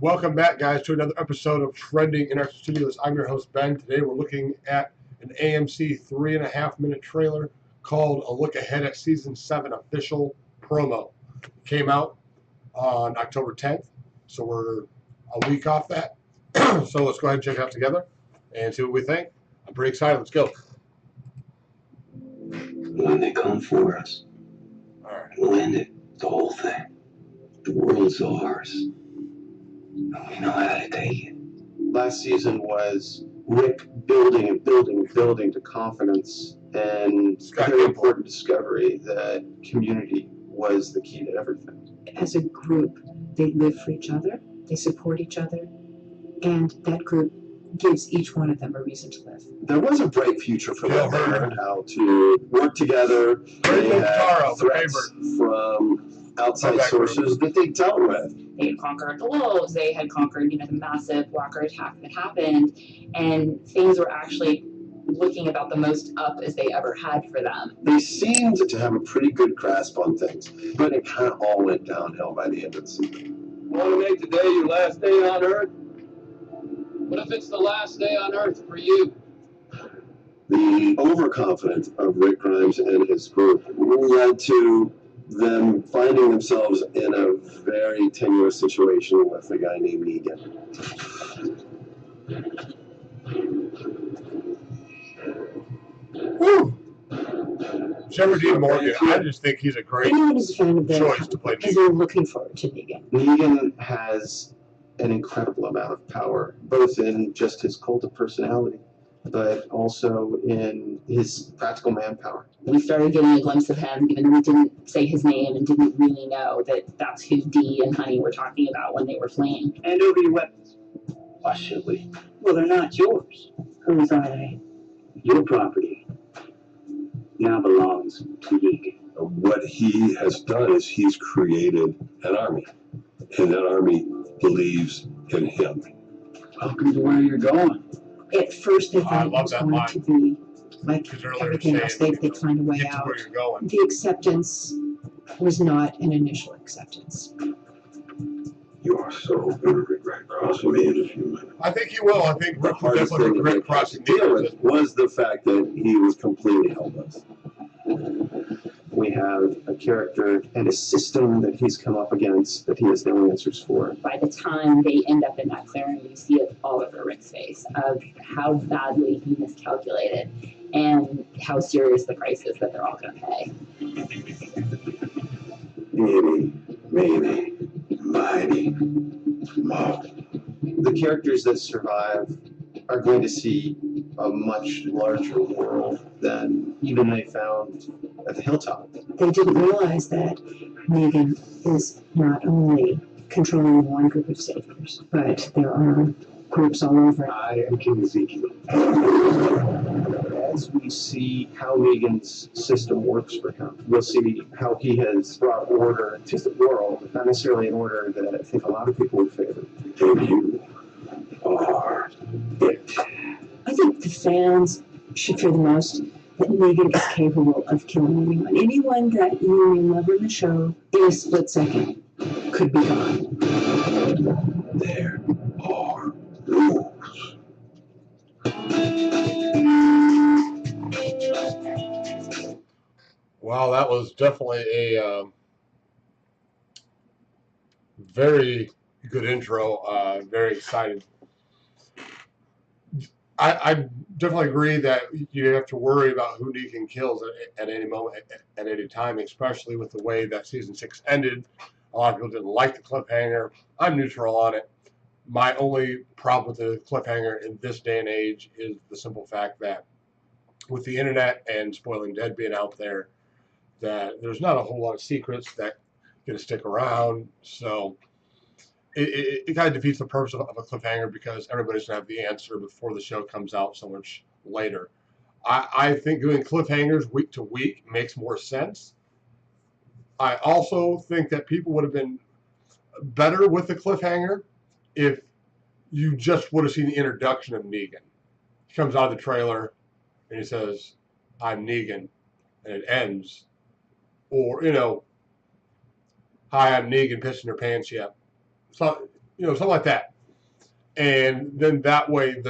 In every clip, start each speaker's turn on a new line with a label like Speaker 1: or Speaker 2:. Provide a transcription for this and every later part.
Speaker 1: Welcome back, guys, to another episode of Trending in T.I.Studios. I'm your host, Ben. Today we're looking at an AMC 3.5-minute trailer called A Look Ahead at Season 7 Official Promo. It came out on October 10th, so we're a week off that. So let's go ahead and check it out together and see what we think. I'm pretty excited. Let's go.
Speaker 2: When they come for us,
Speaker 1: All right.
Speaker 2: we'll end it, the whole thing. The world's ours. And we know how to take it.
Speaker 3: Last season was Rick building and building and building to confidence and a very important discovery that community was the key to everything.
Speaker 4: As a group, they live for each other, they support each other, and that group gives each one of them a reason to live.
Speaker 3: There was a bright future for them. They learned how to work together. They had threats from outside sources that they dealt with.
Speaker 5: They had conquered the wolves, they had conquered, the massive walker attack that happened, and things were actually looking about the most up as they ever had for them.
Speaker 3: They seemed to have a pretty good grasp on things, but it kind of all went downhill by the end of the season.
Speaker 6: Want to make today your last day on Earth? What if it's the last day on Earth for you?
Speaker 3: The overconfidence of Rick Grimes and his group led to them finding themselves in a very tenuous situation with a guy named Negan.
Speaker 1: Woo! Shepard Dean Morgan, I just think he's a great
Speaker 4: Anyone who's a fan of
Speaker 1: choice to play
Speaker 4: because
Speaker 1: Negan.
Speaker 4: they're looking forward to Negan.
Speaker 3: Negan has an incredible amount of power, both in just his cult of personality, but also in his practical manpower.
Speaker 5: We started getting a glimpse of him, even though we didn't say his name and didn't really know that that's who Dee and Honey were talking about when they were fleeing.
Speaker 6: Hand over your weapons.
Speaker 3: Why should we?
Speaker 6: Well, they're not yours.
Speaker 4: Whose are they?
Speaker 6: Your property now belongs to Negan.
Speaker 7: What he has done is he's created an army, and that army believes in him.
Speaker 6: Welcome to where you're going.
Speaker 4: At first, they
Speaker 1: I
Speaker 4: thought it
Speaker 1: love
Speaker 4: was
Speaker 1: that
Speaker 4: going
Speaker 1: line.
Speaker 4: to be like
Speaker 1: Because earlier
Speaker 4: everything else.
Speaker 1: saying,
Speaker 4: They'd find a way
Speaker 1: get to
Speaker 4: out.
Speaker 1: where you're going.
Speaker 4: The acceptance was not an initial acceptance.
Speaker 7: You are so going to regret crossing me in a few minutes.
Speaker 1: I think he will. I think
Speaker 3: The
Speaker 1: Rick will
Speaker 3: hardest
Speaker 1: definitely
Speaker 3: thing
Speaker 1: regret
Speaker 3: Rick had to
Speaker 1: crossing
Speaker 3: deal
Speaker 1: Negan.
Speaker 3: with was the fact that he was completely helpless. We have a character and a system that he's come up against that he has no answers for.
Speaker 5: By the time they end up in that clearing, you see it all over Rick's face of how badly he miscalculated and how serious the price is that they're all going to pay.
Speaker 7: Maybe, mighty, small.
Speaker 3: The characters that survive are going to see a much larger world than even they found at the hilltop.
Speaker 4: They didn't realize that Negan is not only controlling one group of saviors, but there are groups all over.
Speaker 3: I am King Ezekiel. As we see how Negan's system works for him, we'll see how he has brought order to the world, not necessarily an order that I think a lot of people would favor.
Speaker 7: And you are it.
Speaker 4: I think the fans should fear the most that Negan is capable of killing anyone. Anyone that you may love in the show, in a split second, could be gone.
Speaker 7: There are rules.
Speaker 1: Wow, that was definitely a very good intro. Very excited. I definitely agree that you have to worry about who Negan kills at any moment, at any time, especially with the way that Season 6 ended. A lot of people didn't like the cliffhanger. I'm neutral on it. My only problem with the cliffhanger in this day and age is the simple fact that with the internet and Spoiling Dead being out there, that there's not a whole lot of secrets that going to stick around. So it kind of defeats the purpose of a cliffhanger because everybody's going to have the answer before the show comes out so much later. I think doing cliffhangers week to week makes more sense. I also think that people would have been better with the cliffhanger if you just would have seen the introduction of Negan. He comes out of the trailer and he says, "I'm Negan," and it ends. Or, hi, I'm Negan, pissing your pants yet. So something like that. And then that way,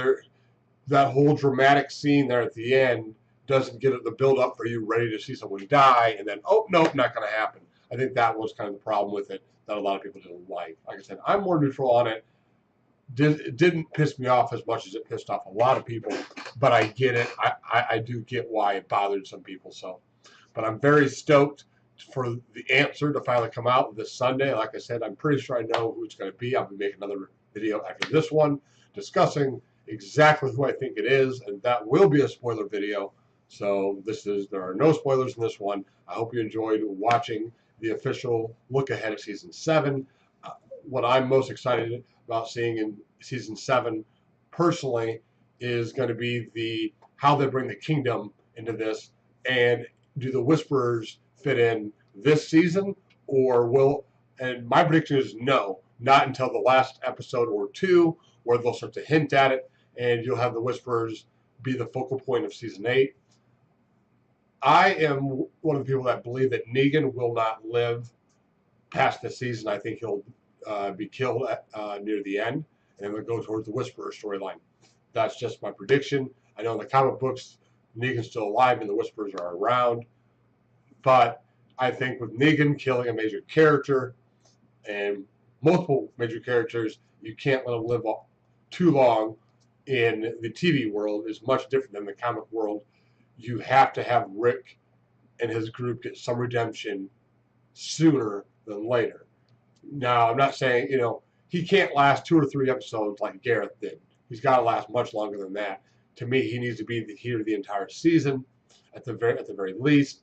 Speaker 1: that whole dramatic scene there at the end doesn't get the build up for you ready to see someone die, and then, oh, nope, not going to happen. I think that was kind of the problem with it that a lot of people didn't like. Like I said, I'm more neutral on it. It didn't piss me off as much as it pissed off a lot of people, but I get it. I do get why it bothered some people. So, but I'm very stoked for the answer to finally come out this Sunday. Like I said, I'm pretty sure I know who it's going to be. I'll be making another video after this one discussing exactly who I think it is, and that will be a spoiler video. So there are no spoilers in this one. I hope you enjoyed watching the official look ahead of season 7. What I'm most excited about seeing in season 7 personally is going to be how they bring the kingdom into this, and do the Whisperers fit in this season, or and my prediction is no, not until the last episode or 2, where they'll start to hint at it, and you'll have the Whisperers be the focal point of season 8. I am one of the people that believe that Negan will not live past this season. I think he'll be killed near the end, and they'll go towards the Whisperer storyline. That's just my prediction. I know in the comic books, Negan's still alive and the Whisperers are around, but I think with Negan killing a major character and multiple major characters, you can't let him live too long in the TV world. Is much different than the comic world. You have to have Rick and his group get some redemption sooner than later. Now, I'm not saying, he can't last 2 or 3 episodes like Gareth did. He's got to last much longer than that. To me, he needs to be here the entire season, at the very least,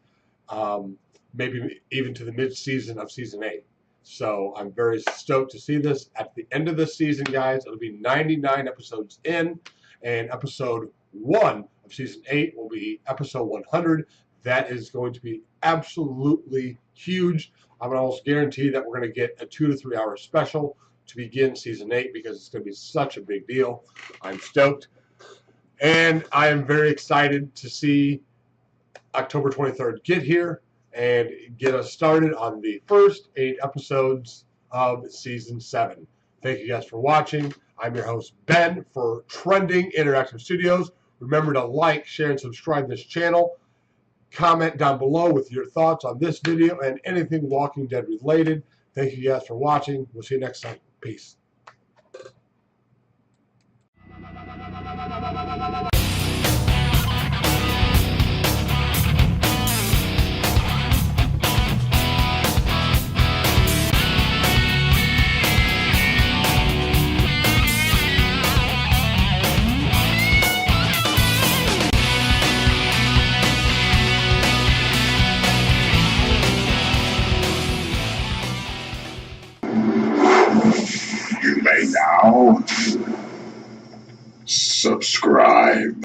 Speaker 1: maybe even to the mid-season of season 8. So I'm very stoked to see this. At the end of this season, guys, it'll be 99 episodes in, and episode 1 of season 8 will be episode 100. That is going to be absolutely huge. I'm almost guarantee that we're going to get a 2 to 3 hour special to begin season 8, because it's going to be such a big deal. I'm stoked. And I am very excited to see October 23rd get here and get us started on the first 8 episodes of season 7. Thank you guys for watching. I'm your host, Ben, for Trending Interactive Studios. Remember to like, share, and subscribe to this channel. Comment down below with your thoughts on this video and anything Walking Dead related. Thank you guys for watching. We'll see you next time. Peace.
Speaker 8: You may now subscribe.